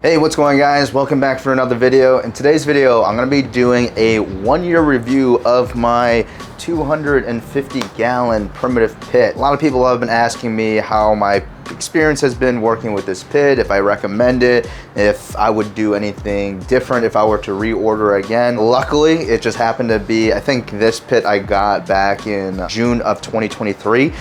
Hey, what's going on, guys? Welcome back for another video. In today's video, I'm gonna be doing a 1-year review of my 250-gallon primitive pit. A lot of people have been asking me how my experience has been working with this pit, if I recommend it, if I would do anything different if I were to reorder again. Luckily, it just happened to be, I think this pit I got back in June of 2023.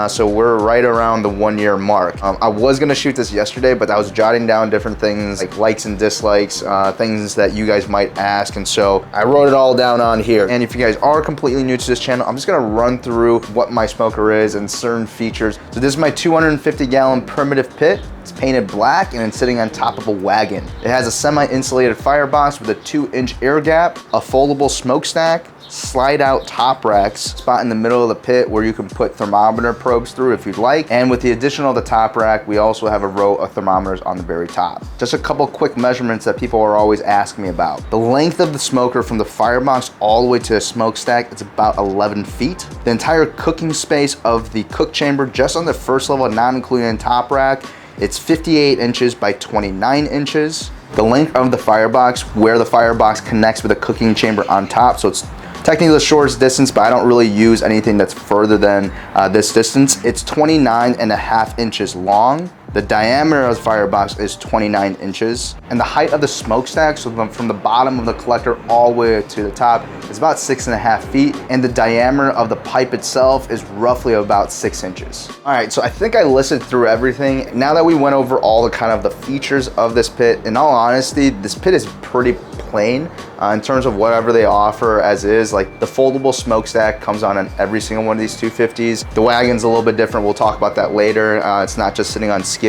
So we're right around the 1-year mark. I was gonna shoot this yesterday, but I was jotting down different things like likes and dislikes, things that you guys might ask. And so I wrote it all down on here. And if you guys are completely new to this channel, I'm just gonna run through what my smoker is and certain features. So this is my 250-gallon primitive pit. It's painted black and it's sitting on top of a wagon. It has a semi-insulated firebox with a 2-inch air gap, a foldable smokestack, slide out top racks, spot in the middle of the pit where you can put thermometer probes through if you'd like. And with the addition of the top rack, we also have a row of thermometers on the very top. Just a couple quick measurements that people are always asking me about. The length of the smoker from the firebox all the way to the smokestack, it's about 11 feet. The entire cooking space of the cook chamber, just on the first level, not including the top rack, it's 58 inches by 29 inches. The length of the firebox, where the firebox connects with the cooking chamber on top, so it's technically the shortest distance, but I don't really use anything that's further than this distance. It's 29.5 inches long. The diameter of the firebox is 29 inches. And the height of the smokestack, so from the bottom of the collector all the way to the top, is about 6.5 feet. And the diameter of the pipe itself is roughly about 6 inches. All right, so I think I listed through everything. Now that we went over all the kind of the features of this pit, in all honesty, this pit is pretty plain in terms of whatever they offer as is. Like the foldable smokestack comes on every single one of these 250s. The wagon's a little bit different. We'll talk about that later. It's not just sitting on skids.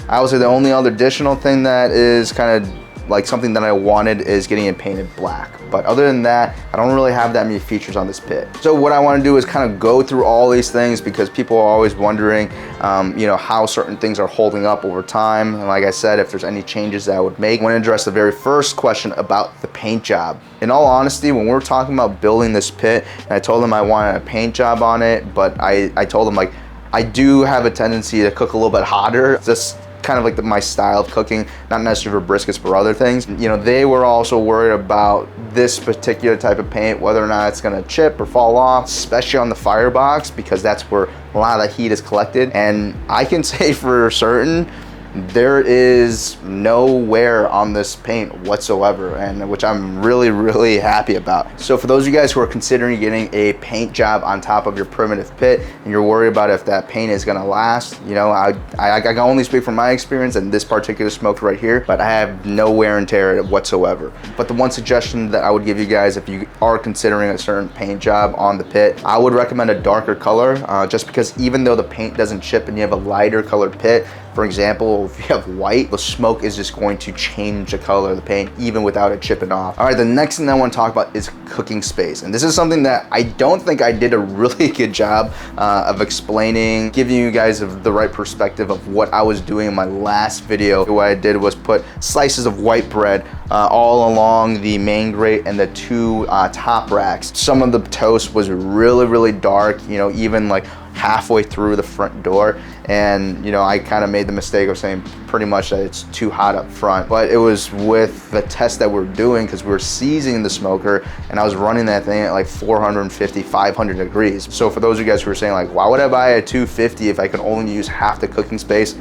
I would say the only other additional thing that is kind of like something that I wanted is getting it painted black. But other than that, I don't really have that many features on this pit. So what I want to do is kind of go through all these things because people are always wondering, you know, how certain things are holding up over time. And like I said, if there's any changes that I would make. I want to address the very first question about the paint job. In all honesty, when we were talking about building this pit, and I told them I wanted a paint job on it, but I told them like, I do have a tendency to cook a little bit hotter. Just kind of like my style of cooking, not necessarily for briskets, but other things. You know, they were also worried about this particular type of paint, whether or not it's gonna chip or fall off, especially on the firebox, because that's where a lot of the heat is collected. And I can say for certain, there is no wear on this paint whatsoever, and which I'm really happy about. So for those of you guys who are considering getting a paint job on top of your primitive pit and you're worried about if that paint is gonna last, you know, I can only speak from my experience and this particular smoker right here, but I have no wear and tear whatsoever. But the one suggestion that I would give you guys if you are considering a certain paint job on the pit, I would recommend a darker color, just because even though the paint doesn't chip and you have a lighter colored pit, for example, if you have white, the smoke is just going to change the color of the paint even without it chipping off. All right, the next thing that I want to talk about is cooking space. And this is something that I don't think I did a really good job of explaining, giving you guys the right perspective of what I was doing in my last video. What I did was put slices of white bread all along the main grate and the 2 top racks. Some of the toast was really dark, you know, even like halfway through the front door. And you know, I kind of made the mistake of saying pretty much that it's too hot up front, but it was with the test that we're doing because we're seasoning the smoker and I was running that thing at like 450, 500 degrees. So for those of you guys who are saying like, why would I buy a 250 if I could only use half the cooking space?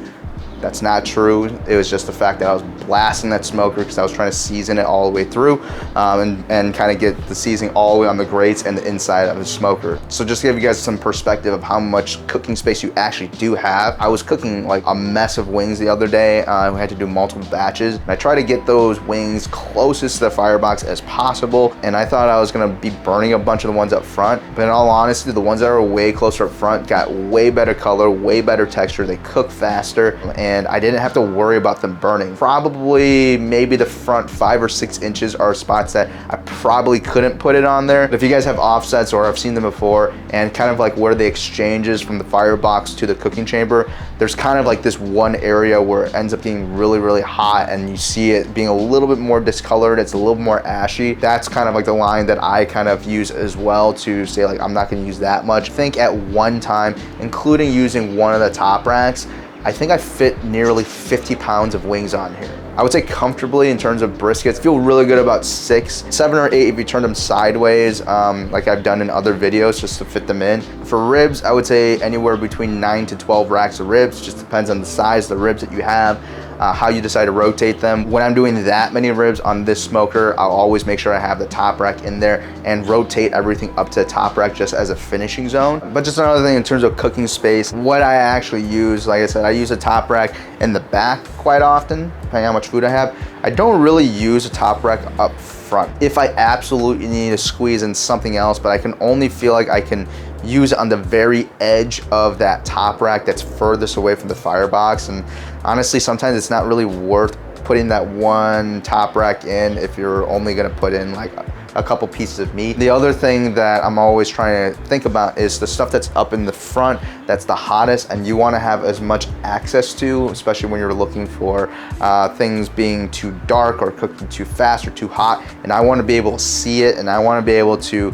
That's not true. It was just the fact that I was blasting that smoker because I was trying to season it all the way through and kind of get the seasoning all the way on the grates and the inside of the smoker. So just to give you guys some perspective of how much cooking space you actually do have. I was cooking like a mess of wings the other day. We had to do multiple batches. And I tried to get those wings closest to the firebox as possible. And I thought I was gonna be burning a bunch of the ones up front. But in all honesty, the ones that were way closer up front got way better color, way better texture. They cook faster. And I didn't have to worry about them burning. Probably maybe the front 5 or 6 inches are spots that I probably couldn't put it on there. But if you guys have offsets or have seen them before and kind of like where the exchanges from the firebox to the cooking chamber, there's kind of like this one area where it ends up getting really hot and you see it being a little bit more discolored, it's a little more ashy. That's kind of like the line that I kind of use as well to say like, I'm not gonna use that much. I think at one time, including using one of the top racks, I think I fit nearly 50 pounds of wings on here. I would say comfortably in terms of briskets. Feel really good about 6, 7 or 8 if you turn them sideways, like I've done in other videos just to fit them in. For ribs, I would say anywhere between 9 to 12 racks of ribs. Just depends on the size of the ribs that you have, how you decide to rotate them. When I'm doing that many ribs on this smoker, I'll always make sure I have the top rack in there and rotate everything up to the top rack just as a finishing zone. But just another thing in terms of cooking space, what I actually use, like I said, I use a top rack in the back quite often, depending on how much food I have. I don't really use a top rack up front. If I absolutely need to squeeze in something else, but I can only feel like I can use it on the very edge of that top rack that's furthest away from the firebox. And honestly, sometimes it's not really worth putting that one top rack in if you're only gonna put in like a couple pieces of meat. The other thing that I'm always trying to think about is the stuff that's up in the front that's the hottest and you want to have as much access to, especially when you're looking for things being too dark or cooking too fast or too hot. And I want to be able to see it, and I want to be able to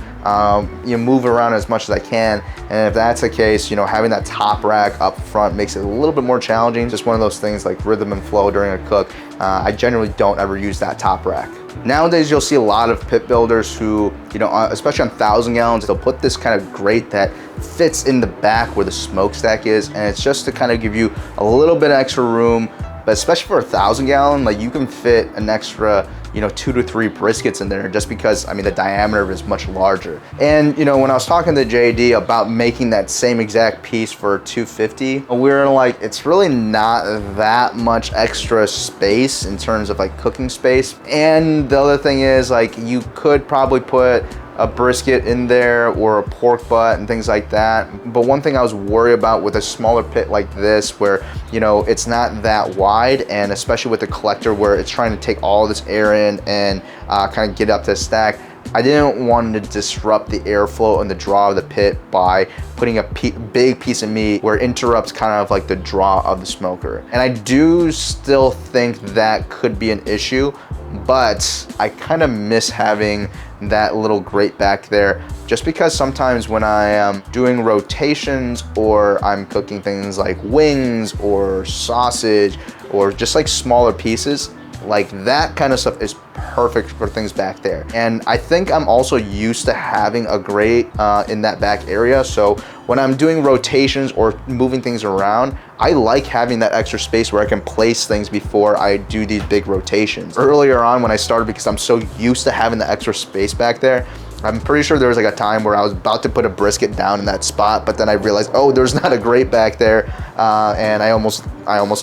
move around as much as I can. And if that's the case, having that top rack up front makes it a little bit more challenging. Just one of those things like rhythm and flow during a cook. I generally don't ever use that top rack. Nowadays, you'll see a lot of pit builders who, especially on 1,000 gallons, they'll put this kind of grate that fits in the back where the smokestack is, and it's just to kind of give you a little bit extra room. But especially for 1,000 gallon, like you can fit an extra, 2 to 3 briskets in there just because, the diameter is much larger. And, when I was talking to JD about making that same exact piece for 250, we were like, it's really not that much extra space in terms of like cooking space. And the other thing is like, you could probably put a brisket in there or a pork butt and things like that. But one thing I was worried about with a smaller pit like this where, it's not that wide, and especially with the collector where it's trying to take all this air in and kind of get up to the stack, I didn't want to disrupt the airflow and the draw of the pit by putting a big piece of meat where it interrupts kind of like the draw of the smoker. And I do still think that could be an issue, but I kind of miss having that little grate back there, just because sometimes when I am doing rotations or I'm cooking things like wings or sausage or just like smaller pieces, like that kind of stuff is perfect for things back there. And I think I'm also used to having a grate in that back area. So when I'm doing rotations or moving things around, I like having that extra space where I can place things before I do these big rotations. Earlier on when I started, because I'm so used to having the extra space back there, I'm pretty sure there was like a time where I was about to put a brisket down in that spot, but then I realized, oh, there's not a grate back there, and I almost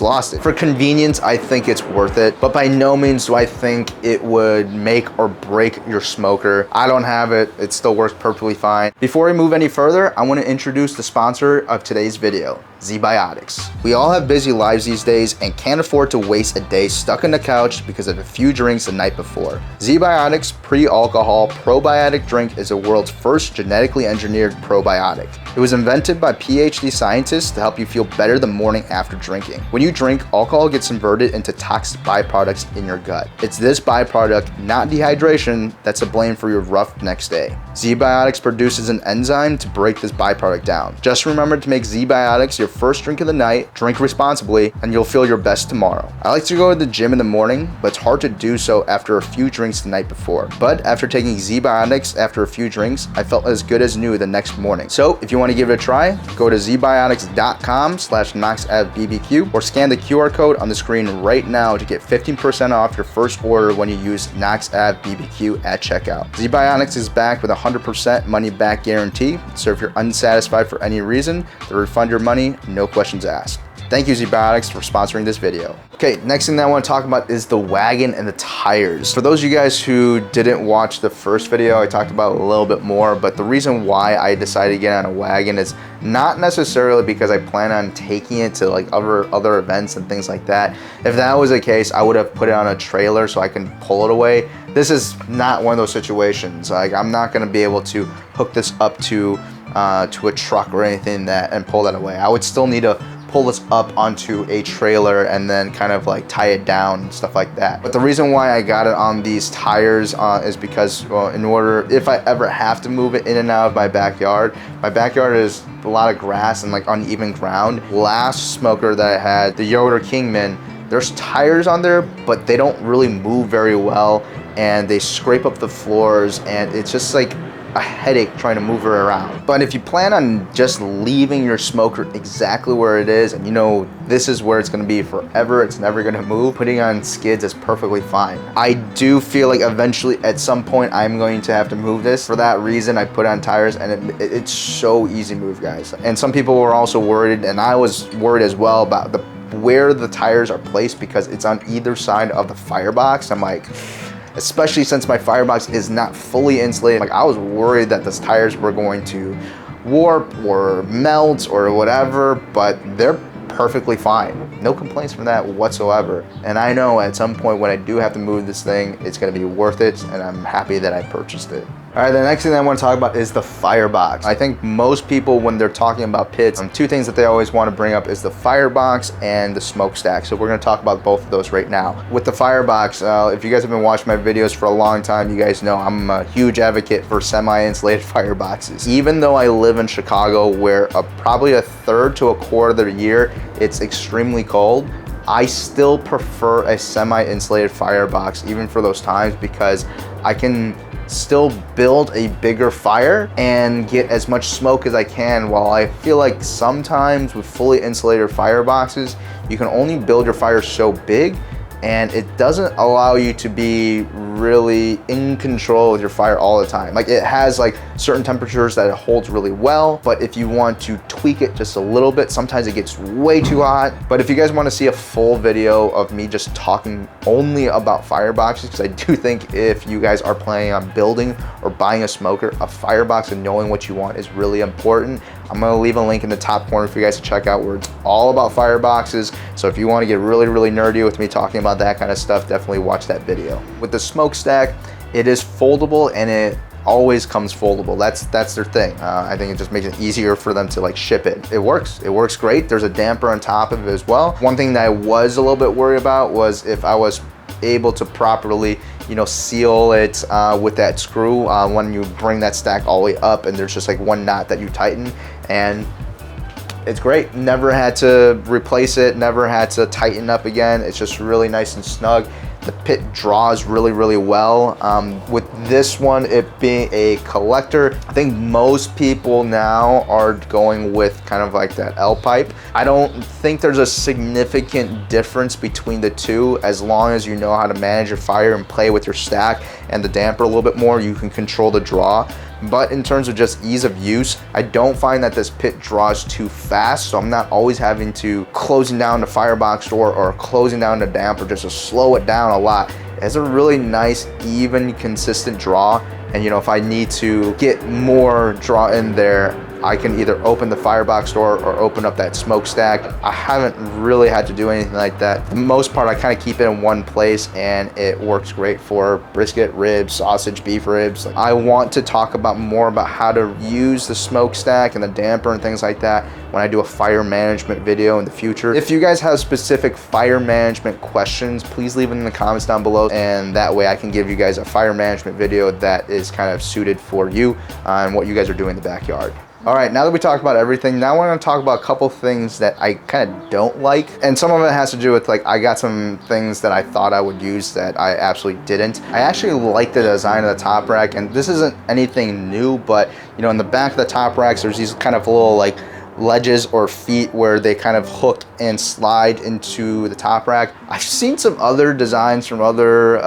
lost it. For convenience, I think it's worth it, but by no means do I think it would make or break your smoker. I don't have it. It still works perfectly fine. Before we move any further, I want to introduce the sponsor of today's video, ZBiotics. We all have busy lives these days and can't afford to waste a day stuck on the couch because of a few drinks the night before. ZBiotics pre-alcohol probiotic drink is the world's first genetically engineered probiotic. It was invented by PhD scientists to help you feel better the morning after drinking. When you drink, alcohol gets converted into toxic byproducts in your gut. It's this byproduct, not dehydration, that's to blame for your rough next day. ZBiotics produces an enzyme to break this byproduct down. Just remember to make ZBiotics your first drink of the night, drink responsibly, and you'll feel your best tomorrow. I like to go to the gym in the morning, but it's hard to do so after a few drinks the night before. But after taking ZBiotics after a few drinks, I felt as good as new the next morning. So if you want to give it a try, go to zbiotics.com/Knox Ave BBQ or scan the QR code on the screen right now to get 15% off your first order when you use Knox Ave BBQ at checkout. ZBiotics is backed with a 100% money back guarantee, so if you're unsatisfied for any reason, they'll refund your money, no questions asked. Thank you, ZBiotics, for sponsoring this video. Okay, next thing that I want to talk about is the wagon and the tires. For those of you guys who didn't watch the first video, I talked about it a little bit more, but the reason why I decided to get on a wagon is not necessarily because I plan on taking it to like other events and things like that. If that was the case, I would have put it on a trailer so I can pull it away. This is not one of those situations. Like, I'm not gonna be able to hook this up to a truck or anything and pull that away. I would still need to pull this up onto a trailer and then kind of like tie it down and stuff like that. But the reason why I got it on these tires is because if I ever have to move it in and out of my backyard is a lot of grass and like uneven ground. Last smoker that I had, the Yoder Kingman, there's tires on there, but they don't really move very well, and they scrape up the floors, and it's just like a headache trying to move her around. But if you plan on just leaving your smoker exactly where it is, and you know this is where it's going to be forever, it's never going to move, putting on skids is perfectly fine. I do feel like eventually at some point I'm going to have to move this. For that reason, I put on tires, and it's so easy to move, guys. And some people were also worried, and I was worried as well, about where the tires are placed, because it's on either side of the firebox. I'm like, especially since my firebox is not fully insulated, like I was worried that the tires were going to warp or melt or whatever, but they're perfectly fine. No complaints from that whatsoever. And I know at some point when I do have to move this thing, it's gonna be worth it, and I'm happy that I purchased it. All right, the next thing I want to talk about is the firebox. I think most people, when they're talking about pits, two things that they always want to bring up is the firebox and the smokestack. So we're going to talk about both of those right now. With the firebox, if you guys have been watching my videos for a long time, you guys know I'm a huge advocate for semi-insulated fireboxes. Even though I live in Chicago, where probably a third to a quarter of the year it's extremely cold, I still prefer a semi-insulated firebox even for those times, because I can still build a bigger fire and get as much smoke as I can, while I feel like sometimes with fully insulated fireboxes, you can only build your fire so big, and it doesn't allow you to be really in control with your fire all the time. Like, it has like certain temperatures that it holds really well, but if you want to tweak it just a little bit, sometimes it gets way too hot. But if you guys want to see a full video of me just talking only about fireboxes, because I do think if you guys are planning on building or buying a smoker, a firebox and knowing what you want is really important. I'm gonna leave a link in the top corner for you guys to check out, where it's all about fireboxes. So if you want to get really, really nerdy with me talking about that kind of stuff, definitely watch that video. With the smokestack, it is foldable, and it always comes foldable. That's their thing. I think it just makes it easier for them to like ship it. It works great. There's a damper on top of it as well. One thing that I was a little bit worried about was if I was able to properly, you know, seal it with that screw when you bring that stack all the way up, and there's just like one knot that you tighten, and it's great. Never had to replace it, never had to tighten up again. It's just really nice and snug. The pit draws really, really well. With this one, it being a collector, I think most people now are going with kind of like that L pipe. I don't think there's a significant difference between the two, as long as you know how to manage your fire and play with your stack and the damper a little bit more, you can control the draw. But in terms of just ease of use, I don't find that this pit draws too fast, so I'm not always having to closing down the firebox door or closing down the damper just to slow it down a lot. It has a really nice, even, consistent draw, and you know, if I need to get more draw in there, I can either open the firebox door or open up that smokestack. I haven't really had to do anything like that. For the most part, I kind of keep it in one place, and it works great for brisket, ribs, sausage, beef ribs. I want to talk about more about how to use the smokestack and the damper and things like that when I do a fire management video in the future. If you guys have specific fire management questions, please leave them in the comments down below, and that way I can give you guys a fire management video that is kind of suited for you and what you guys are doing in the backyard. All right, now that we talked about everything, now we're gonna talk about a couple things that I kind of don't like. And some of it has to do with, like, I got some things that I thought I would use that I absolutely didn't. I actually like the design of the top rack, and this isn't anything new, but you know, in the back of the top racks, there's these kind of little like ledges or feet where they kind of hook and slide into the top rack. I've seen some other designs from other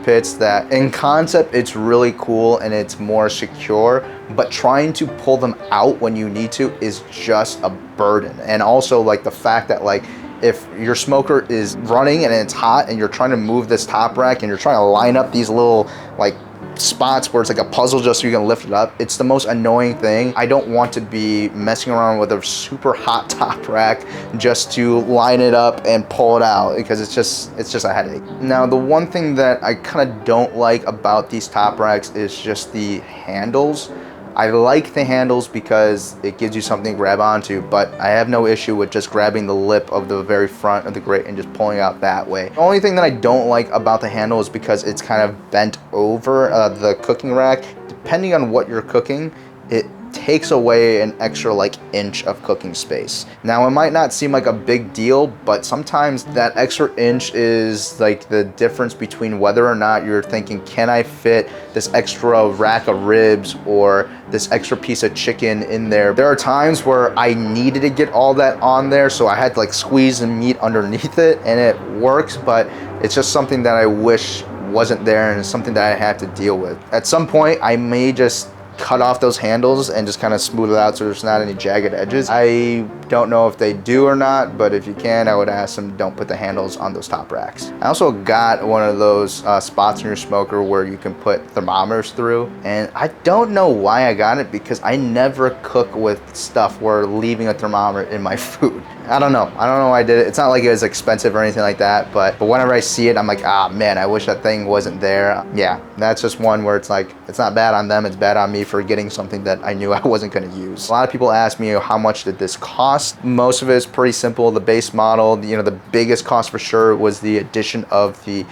pits that in concept it's really cool and it's more secure, but trying to pull them out when you need to is just a burden. And also, like, the fact that, like, if your smoker is running and it's hot and you're trying to move this top rack and you're trying to line up these little like spots where it's like a puzzle just so you can lift it up, it's the most annoying thing. I don't want to be messing around with a super hot top rack just to line it up and pull it out, because it's just a headache. Now, the one thing that I kind of don't like about these top racks is just the handles. I like the handles because it gives you something to grab onto, but I have no issue with just grabbing the lip of the very front of the grate and just pulling out that way. The only thing that I don't like about the handle is because it's kind of bent over the cooking rack. Depending on what you're cooking, it takes away an extra like inch of cooking space. Now it might not seem like a big deal, but sometimes that extra inch is like the difference between whether or not you're thinking, can I fit this extra rack of ribs or this extra piece of chicken in there? There are times where I needed to get all that on there, so I had to like squeeze the meat underneath it, and it works, but it's just something that I wish wasn't there, and it's something that I have to deal with. At some point, I may just cut off those handles and just kind of smooth it out so there's not any jagged edges. I don't know if they do or not, but if you can, I would ask them don't put the handles on those top racks. I also got one of those spots in your smoker where you can put thermometers through, and I don't know why I got it, because I never cook with stuff where leaving a thermometer in my food. I don't know why I did it. It's not like it was expensive or anything like that, but whenever I see it, I'm like, ah man, I wish that thing wasn't there. Yeah, that's just one where it's like, it's not bad on them, it's bad on me for getting something that I knew I wasn't gonna use. A lot of people ask me, how much did this cost? Most of it is pretty simple. The base model, you know, the biggest cost for sure was the addition of the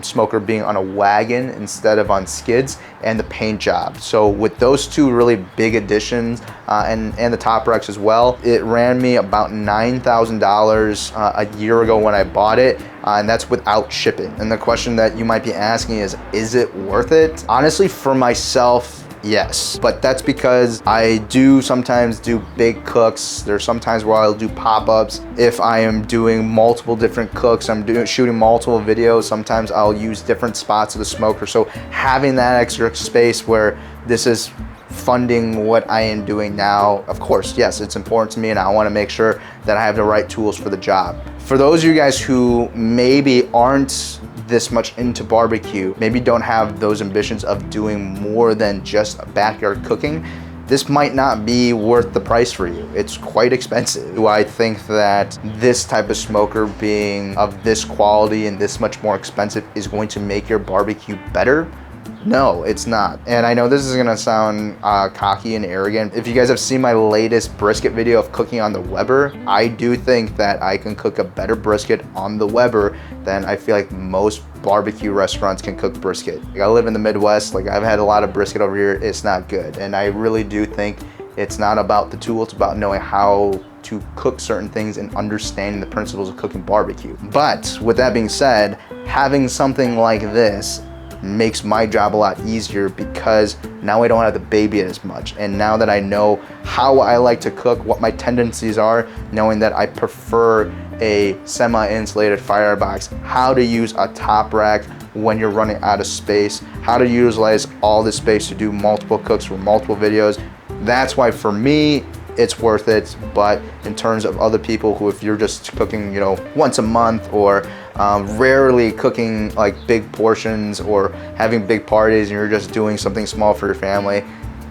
smoker being on a wagon instead of on skids, and the paint job. So with those two really big additions, and the top racks as well, it ran me about $9,000 a year ago when I bought it, and that's without shipping. And the question that you might be asking is it worth it? Honestly, for myself, yes, but that's because I do sometimes do big cooks. There's sometimes where I'll do pop-ups. If I am doing multiple different cooks, shooting multiple videos, sometimes I'll use different spots of the smoker. So having that extra space where this is funding what I am doing now, of course, yes, it's important to me, and I want to make sure that I have the right tools for the job. For those of you guys who maybe aren't this much into barbecue, maybe don't have those ambitions of doing more than just backyard cooking, this might not be worth the price for you. It's quite expensive. Do I think that this type of smoker being of this quality and this much more expensive is going to make your barbecue better? No, it's not. And I know this is gonna sound cocky and arrogant. If you guys have seen my latest brisket video of cooking on the Weber, I do think that I can cook a better brisket on the Weber than I feel like most barbecue restaurants can cook brisket. Like, I live in the Midwest, like I've had a lot of brisket over here, it's not good. And I really do think it's not about the tool, it's about knowing how to cook certain things and understanding the principles of cooking barbecue. But with that being said, having something like this makes my job a lot easier, because now I don't have to baby it as much. And now that I know how I like to cook, what my tendencies are, knowing that I prefer a semi-insulated firebox, how to use a top rack when you're running out of space, how to utilize all this space to do multiple cooks for multiple videos, that's why for me, it's worth it. But in terms of other people who, if you're just cooking, you know, once a month, or rarely cooking like big portions or having big parties, and you're just doing something small for your family,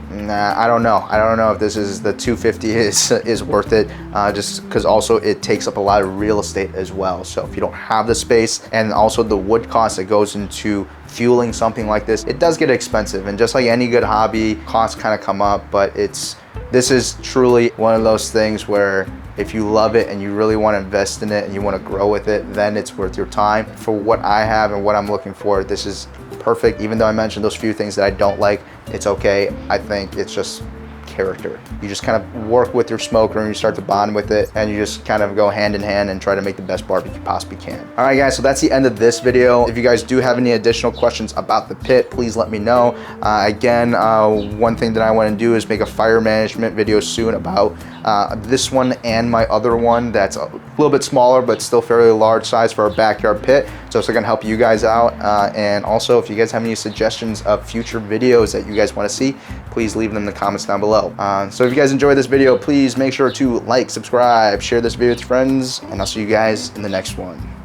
nah, I don't know if this is the 250 is worth it, just because also it takes up a lot of real estate as well. So if you don't have the space, and also the wood cost that goes into fueling something like this, it does get expensive. And just like any good hobby, costs kind of come up, but this is truly one of those things where if you love it and you really want to invest in it and you want to grow with it, then it's worth your time. For what I have and what I'm looking for, this is perfect. Even though I mentioned those few things that I don't like, it's okay. I think it's just character. You just kind of work with your smoker and you start to bond with it, and you just kind of go hand in hand and try to make the best barbecue you possibly can. All right guys, so that's the end of this video. If you guys do have any additional questions about the pit, please let me know. Again, one thing that I want to do is make a fire management video soon about this one and my other one that's a little bit smaller but still fairly large size for our backyard pit. So it's gonna help you guys out. And also, if you guys have any suggestions of future videos that you guys want to see, please leave them in the comments down below. So if you guys enjoyed this video, please make sure to like, subscribe, share this video with your friends, and I'll see you guys in the next one.